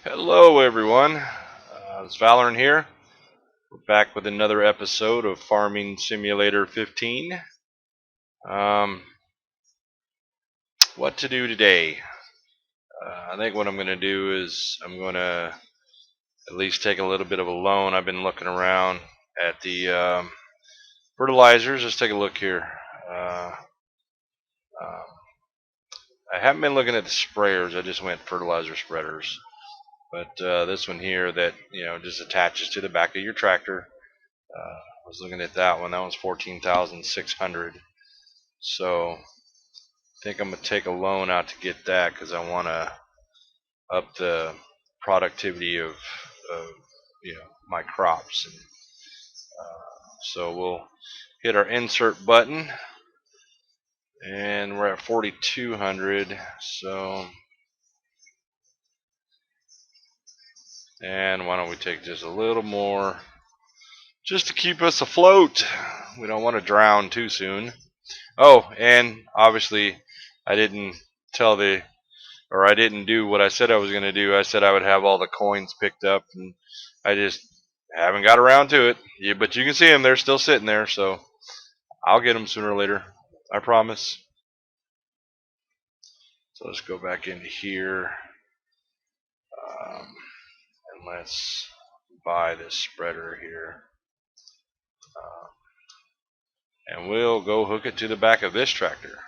Hello, everyone. It's Valorant here. We're back with another episode of Farming Simulator 15. Um, what to do today? I think what I'm going to do is I'm going to at least take a little bit of a loan. I've been looking around at the fertilizers. Let's take a look here. Uh, um, I haven't been looking at the sprayers. I just went fertilizer spreaders. But this one here that just attaches to the back of your tractor. I was looking at that one. That was 14,600. So I think I'm gonna take a loan out to get that because I want to up the productivity of my crops. And so we'll hit our insert button, and we're at 4,200. So, and why don't we take just a little more, just to keep us afloat? We don't want to drown too soon. Oh, and obviously, I didn't tell the or I didn't do what I said I was going to do. I said I would have all the coins picked up, and I just haven't got around to it. Yeah, but you can see them; they're still sitting there. So I'll get them sooner or later. I promise. So let's go back into here, and let's buy this spreader here, and we'll go hook it to the back of this tractor.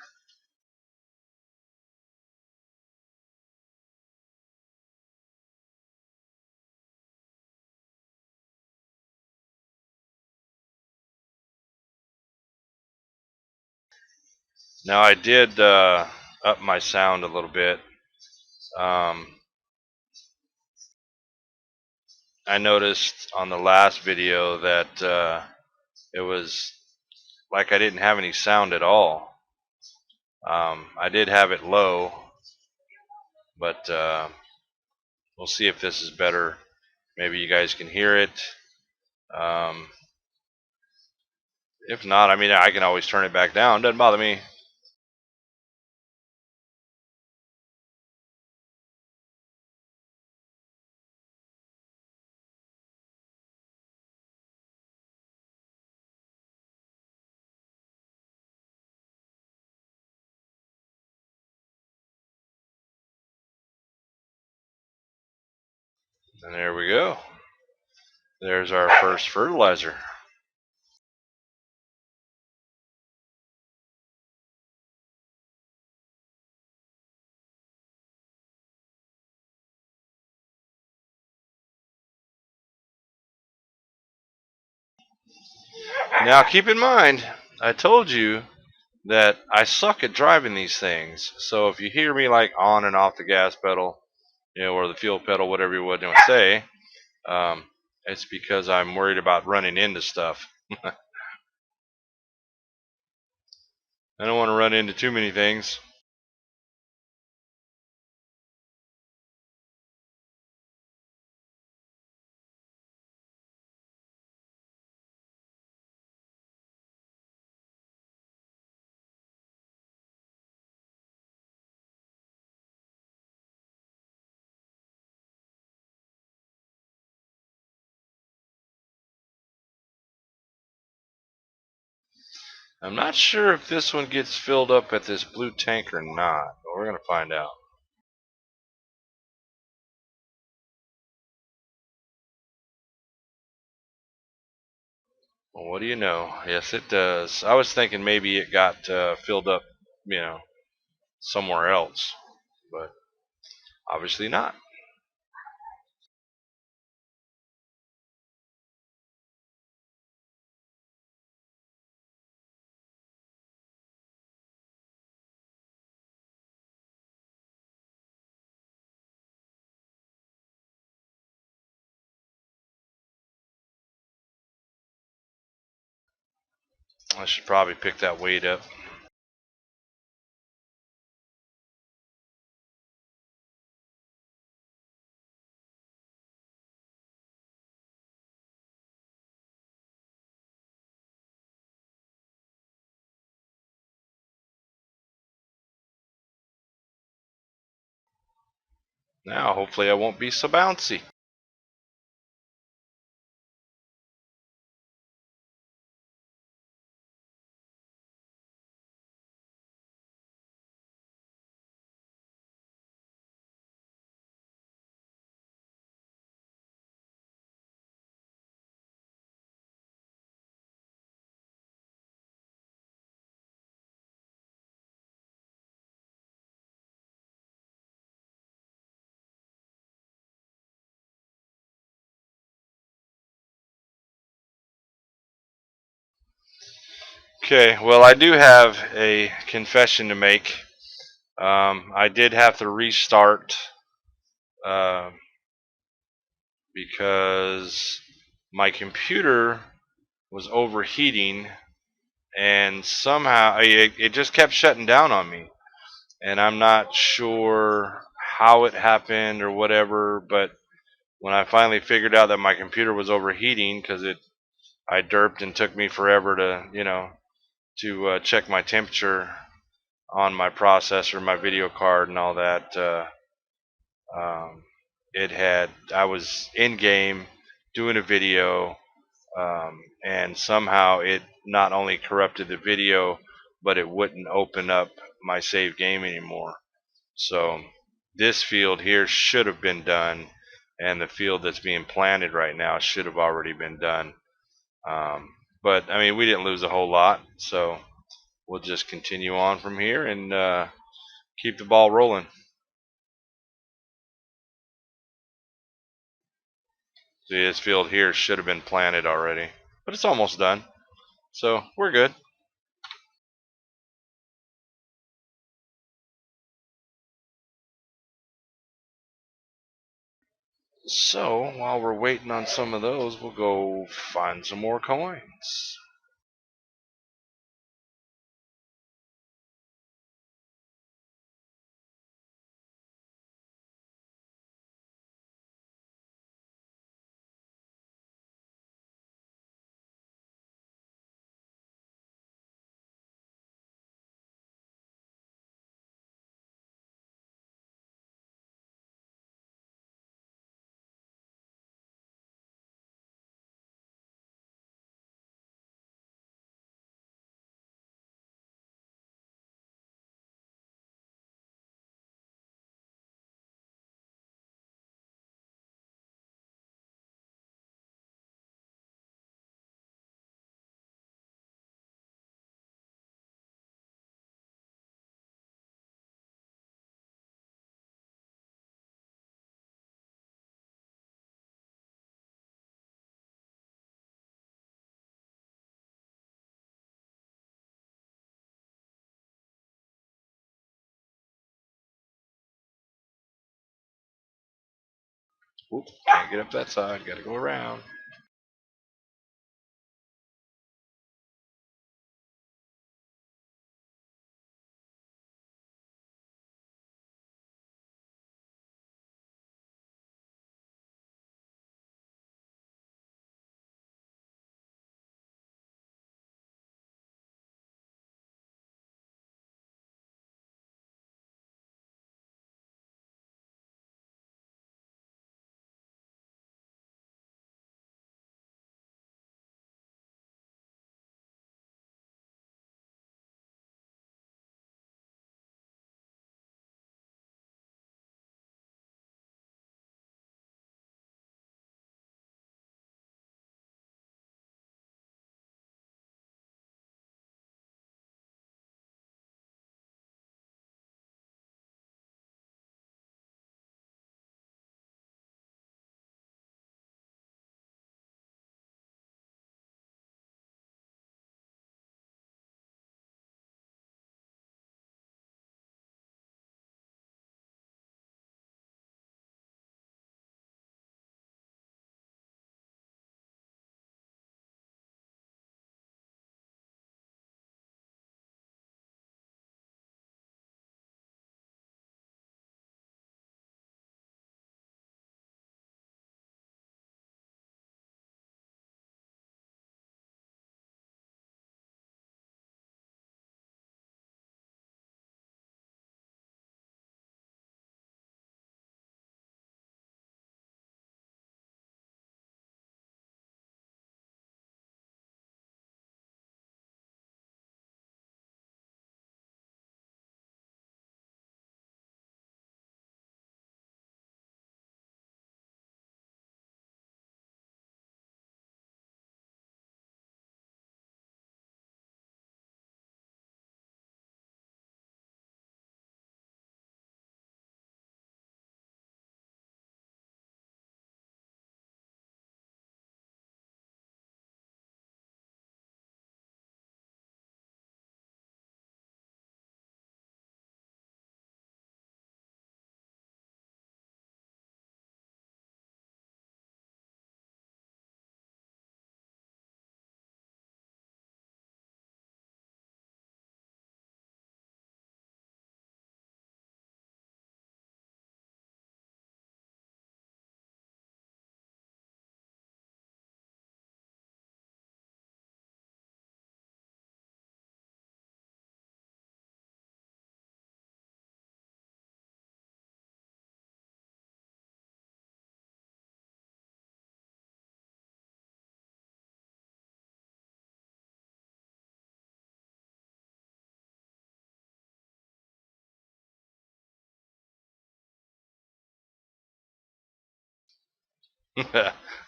Now I did up my sound a little bit. I noticed on the last video that it was like I didn't have any sound at all. I did have it low, but we'll see if this is better. Maybe you guys can hear it. Um, if not, I mean, I can always turn it back down. Doesn't bother me. And there we go. There's our first fertilizer. Now, keep in mind, I told you that I suck at driving these things. So if you hear me like on and off the gas pedal, or the fuel pedal, whatever you would say, um, it's because I'm worried about running into stuff. I don't want to run into too many things. I'm not sure if this one gets filled up at this blue tank or not, but we're going to find out. Well, what do you know? Yes, it does. I was thinking maybe it got filled up, somewhere else, but obviously not. I should probably pick that weight up. Now, hopefully I won't be so bouncy. Okay, well, I do have a confession to make. I did have to restart uh, because my computer was overheating and somehow it just kept shutting down on me. And I'm not sure how it happened or whatever, but when I finally figured out that my computer was overheating because I derped and took me forever to, to check my temperature on my processor, my video card, and all that. Um, I was in game doing a video, and somehow it not only corrupted the video, but it wouldn't open up my save game anymore. So this field here should have been done, and the field that's being planted right now should have already been done. Um, but I mean, we didn't lose a whole lot, so we'll just continue on from here and keep the ball rolling. See, this field here should have been planted already, but it's almost done, so we're good. So while we're waiting on some of those, we'll go find some more coins. Oop, can't get up that side. Gotta go around.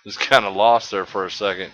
Just kind of lost there for a second.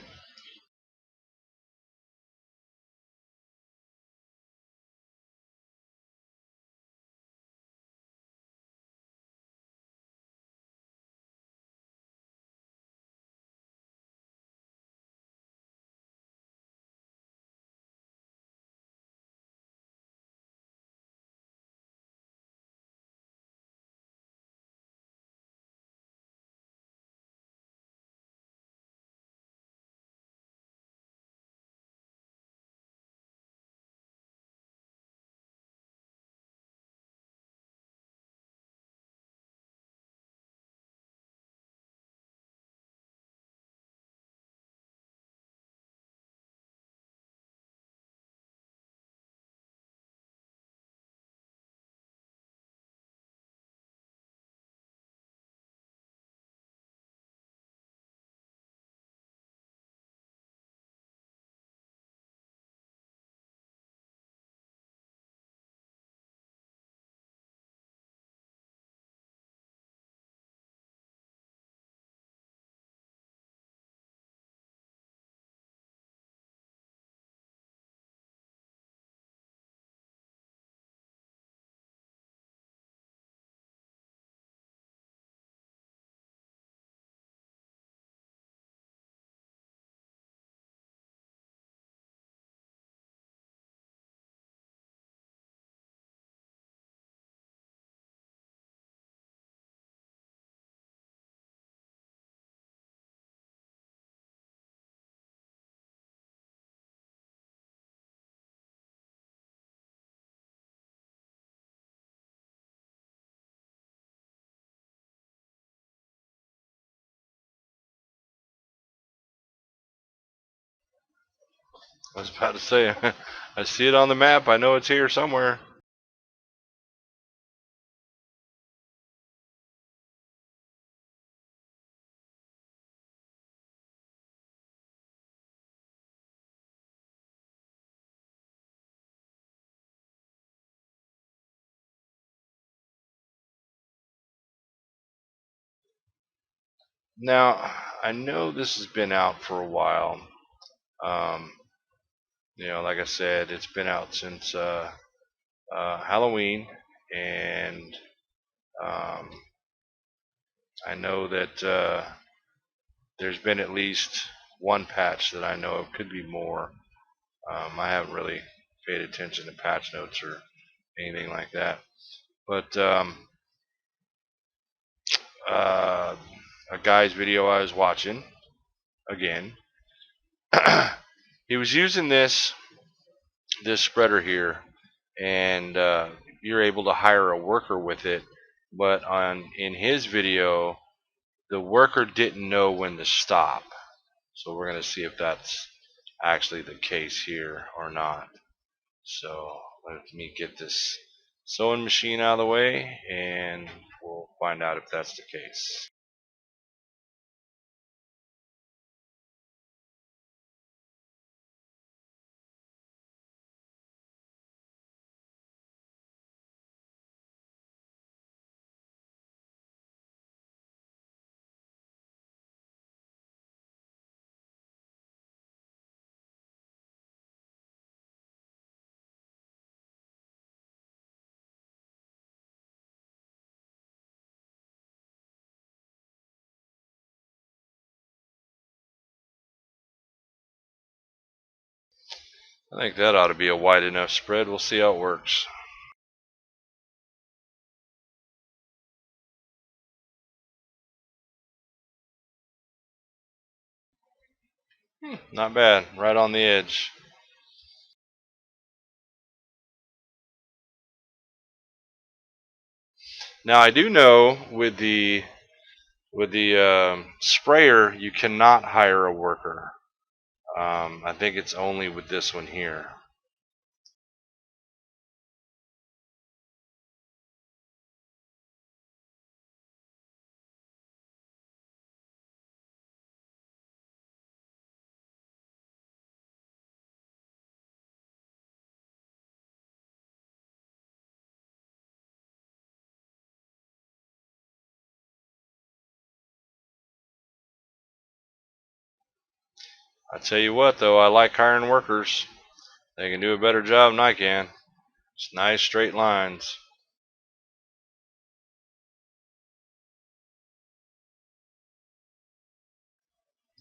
I was about to say, I see it on the map. I know it's here somewhere. Now, I know this has been out for a while. Um, like I said, it's been out since Halloween, and um, I know that there's been at least one patch that I know of. Could be more. I haven't really paid attention to patch notes or anything like that. But uh, a guy's video I was watching again, he was using this spreader here, and you're able to hire a worker with it. But in his video, the worker didn't know when to stop. So we're going to see if that's actually the case here or not. So let me get this sewing machine out of the way, and we'll find out if that's the case. I think that ought to be a wide enough spread. We'll see how it works. Not bad. Right on the edge. Now I do know with the sprayer you cannot hire a worker. I think it's only with this one here. I tell you what, though, I like hiring workers. They can do a better job than I can. It's nice straight lines.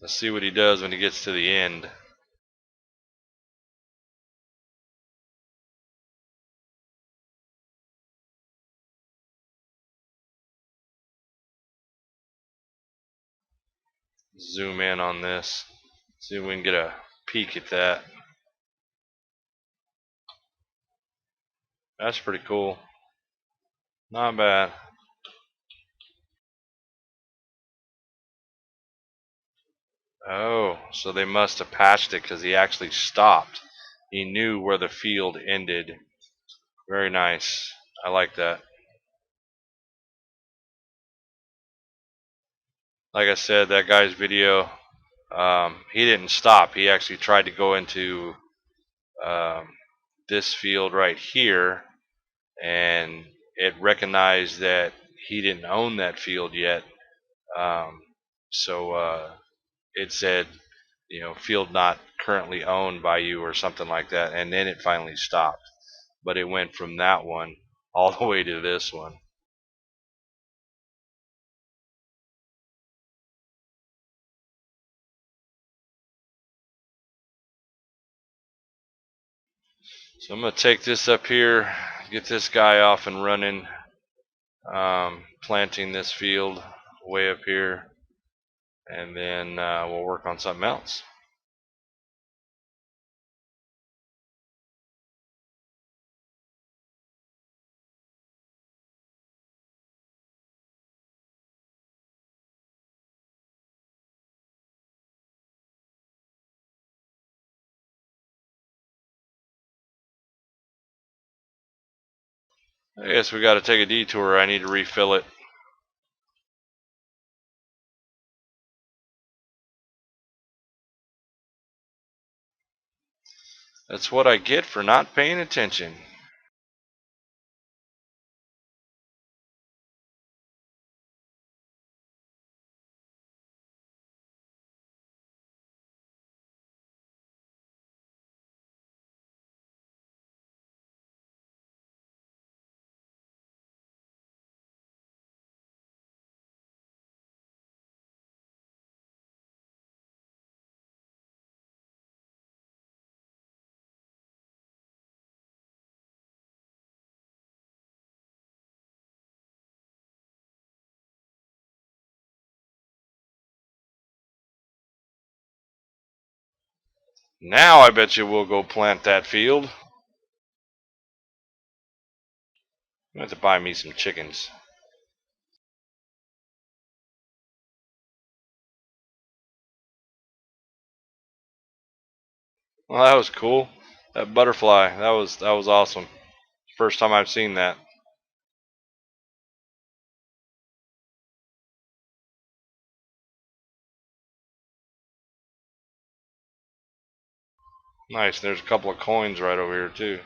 Let's see what he does when he gets to the end. Zoom in on this. See if we can get a peek at that. That's pretty cool. Not bad. Oh, so they must have patched it because he actually stopped. He knew where the field ended. Very nice. I like that. Like I said, that guy's video, he didn't stop. He actually tried to go into um, this field right here, and it recognized that he didn't own that field yet. Um, so it said, field not currently owned by you or something like that, and then it finally stopped. But it went from that one all the way to this one. So I'm going to take this up here, get this guy off and running, planting this field way up here, and then we'll work on something else. I guess we got to take a detour. I need to refill it. That's what I get for not paying attention. Now I bet you we'll go plant that field. I'm going to have to buy me some chickens. Well, that was cool. That butterfly, that was awesome. First time I've seen that. Nice. There's a couple of coins right over here too.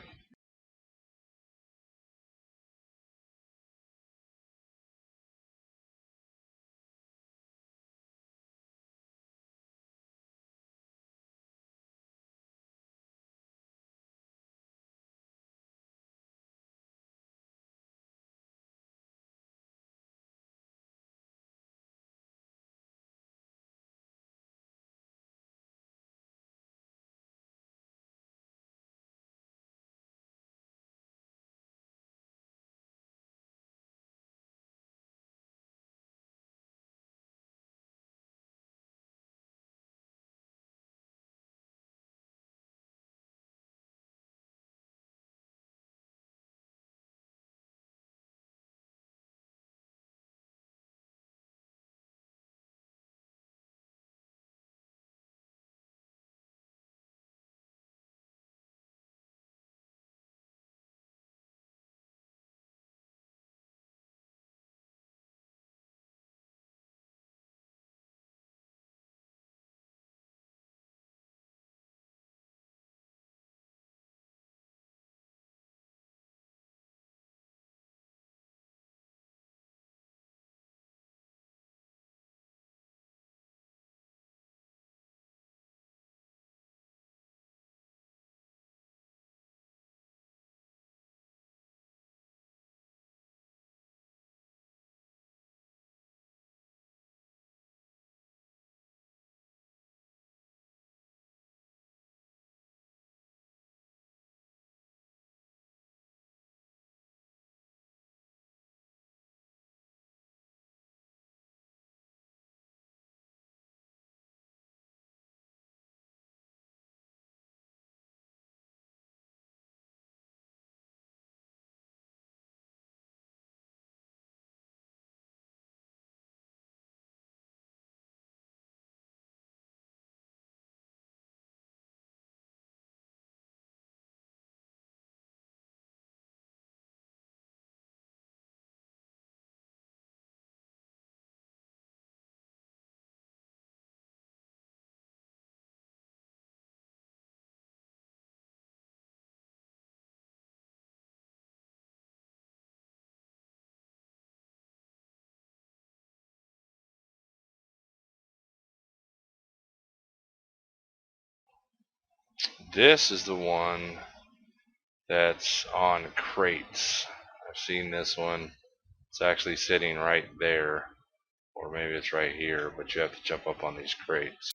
this is the one that's on crates. I've seen this one. It's actually sitting right there, or maybe it's right here, but you have to jump up on these crates.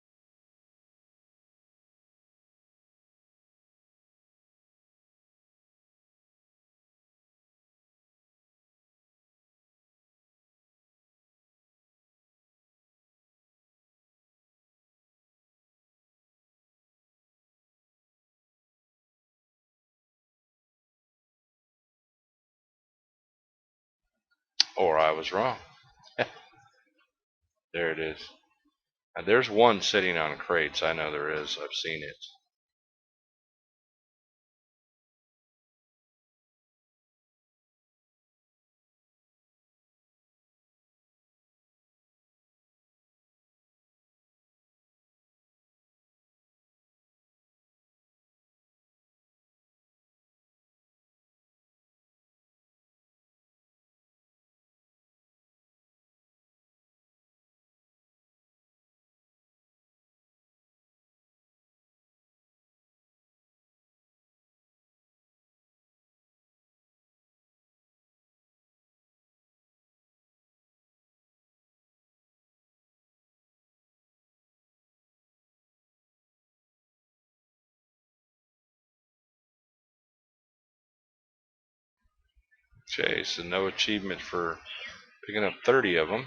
Or I was wrong. There it is. And there's one sitting on crates. I know there is. I've seen it. Okay, so no achievement for picking up 30 of them.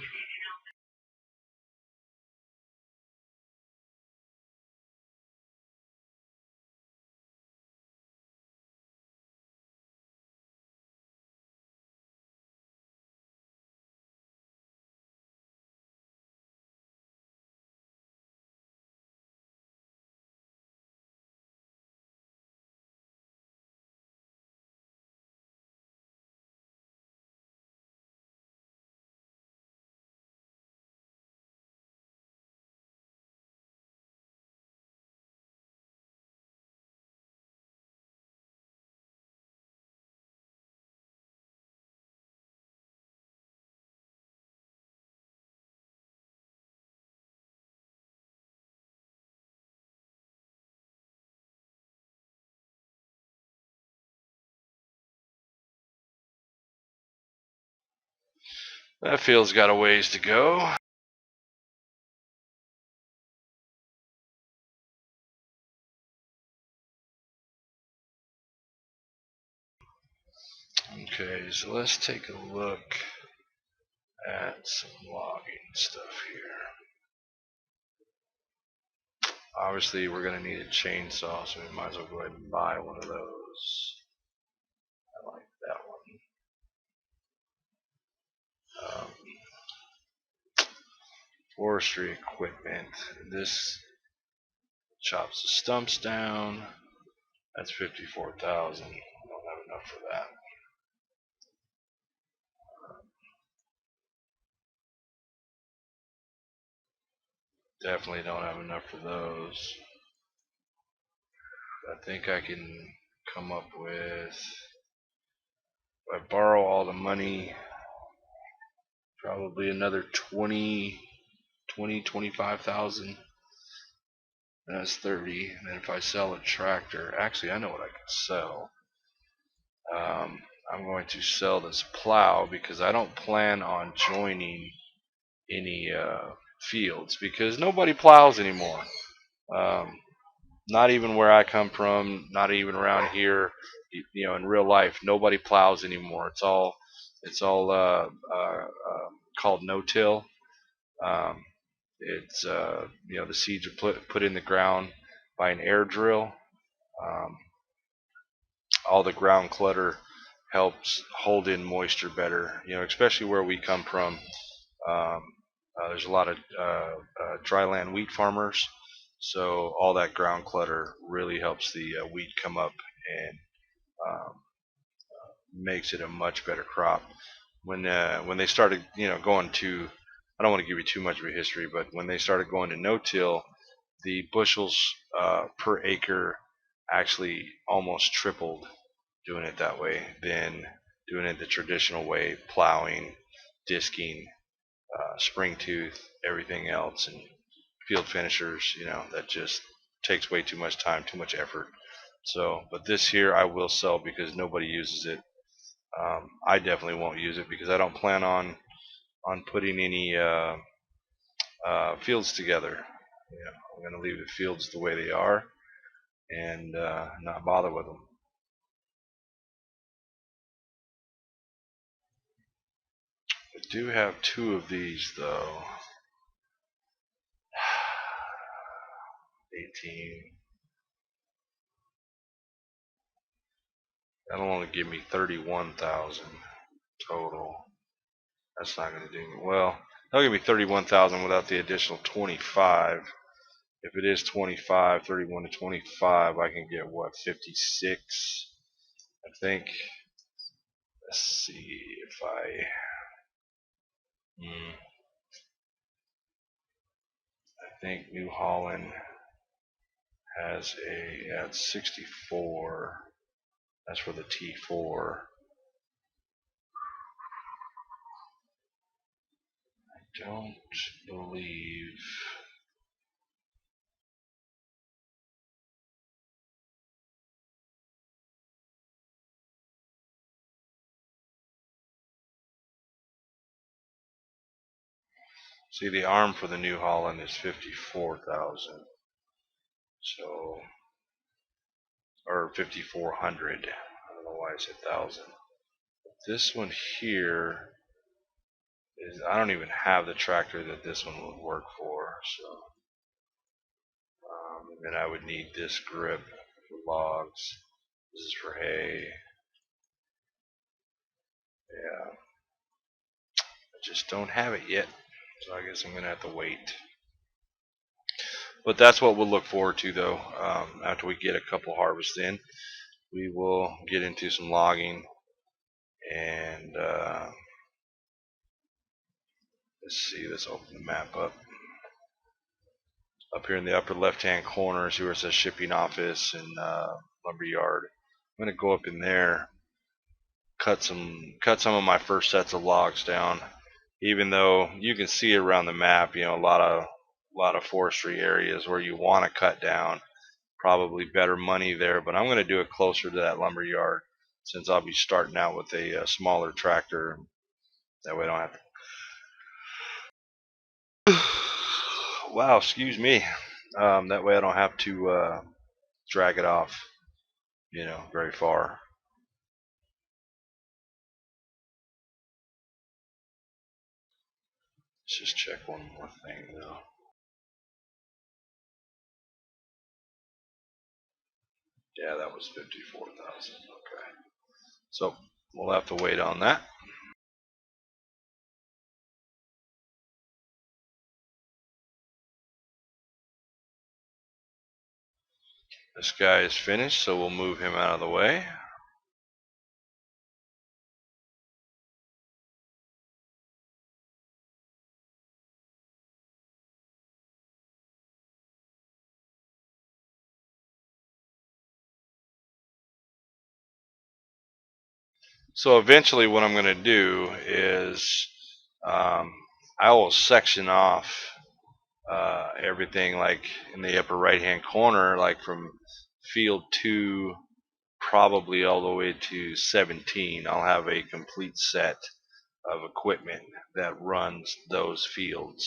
That field's got a ways to go. Okay, so let's take a look at some logging stuff here. Obviously, we're going to need a chainsaw, so we might as well go ahead and buy one of those. I like that one. Forestry equipment. This chops the stumps down. That's 54,000. I don't have enough for that. Definitely don't have enough for those. I think I can come up with, if I borrow all the money, probably another 25,000. That's 30. And then if I sell a tractor, actually I know what I can sell. I'm going to sell this plow because I don't plan on joining any fields because nobody plows anymore. Um, not even where I come from, not even around here. You know, in real life, nobody plows anymore. It's all called no-till. Um, it's you know, the seeds are put in the ground by an air drill. Um, all the ground clutter helps hold in moisture better. You know, especially where we come from. Um, there's a lot of dryland wheat farmers, so all that ground clutter really helps the wheat come up and um, makes it a much better crop. When they started, you know, going to, I don't want to give you too much of a history, but when they started going to no-till, the bushels per acre actually almost tripled doing it that way than doing it the traditional way, plowing, disking, spring tooth, everything else, and field finishers, you know, that just takes way too much time, too much effort. So, but this here I will sell because nobody uses it. I definitely won't use it because I don't plan on putting any fields together. I'm going to leave the fields the way they are and not bother with them. I do have 2 of these though. 18. That'll only give me 31,000 total. That's not going to do me well. That'll give me 31,000 without the additional 25. If it is 25, 31 to 25, I can get what, 56? I think. Let's see if I. I think New Holland has at 64. That's for the T4. I don't believe. See, the arm for the New Holland is 54,000. So, or 5,400. I don't know why I said 1,000. This one here is, I don't even have the tractor that this one would work for. So, and then I would need this grip for logs. This is for hay. Yeah, I just don't have it yet. So I guess I'm gonna have to wait. But that's what we'll look forward to, though. After we get a couple harvests in, we will get into some logging. And let's see. Let's open the map up. Up here in the upper left-hand corner, see where it says shipping office and lumber yard. I'm gonna go up in there, cut some of my first sets of logs down. Even though you can see around the map, a lot of forestry areas where you want to cut down, probably better money there. But I'm going to do it closer to that lumber yard since I'll be starting out with a smaller tractor. That way I don't have to. Wow, excuse me. That way I don't have to drag it off, very far. Let's just check one more thing though. Yeah, that was 54,000. Okay. So we'll have to wait on that. This guy is finished, so we'll move him out of the way. So eventually what I'm going to do is I will section off everything like in the upper right hand corner, like from field 2 probably all the way to 17. I'll have a complete set of equipment that runs those fields.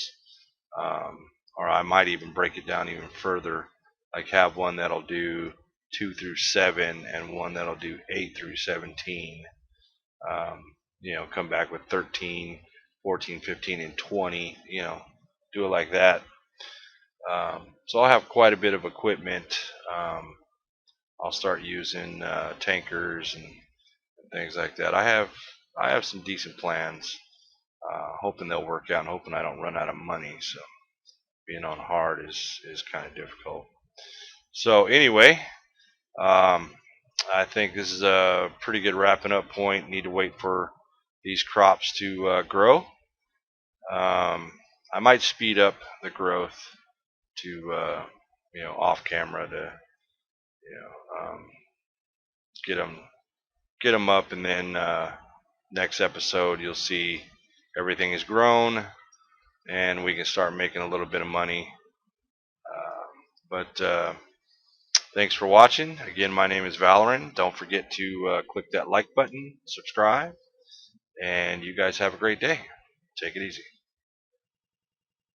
Or I might even break it down even further, like have one that'll do 2 through 7 and one that'll do 8 through 17. Come back with 13, 14, 15, and 20, do it like that. So I'll have quite a bit of equipment. I'll start using tankers and things like that. I have some decent plans, hoping they'll work out and hoping I don't run out of money. So being on hard is kind of difficult. So anyway, I think this is a pretty good wrapping up point. Need to wait for these crops to grow. I might speed up the growth to off camera to get them up, and then next episode you'll see everything is grown and we can start making a little bit of money. But Thanks for watching. Again, my name is Valoran. Don't forget to click that like button, subscribe, and you guys have a great day. Take it easy.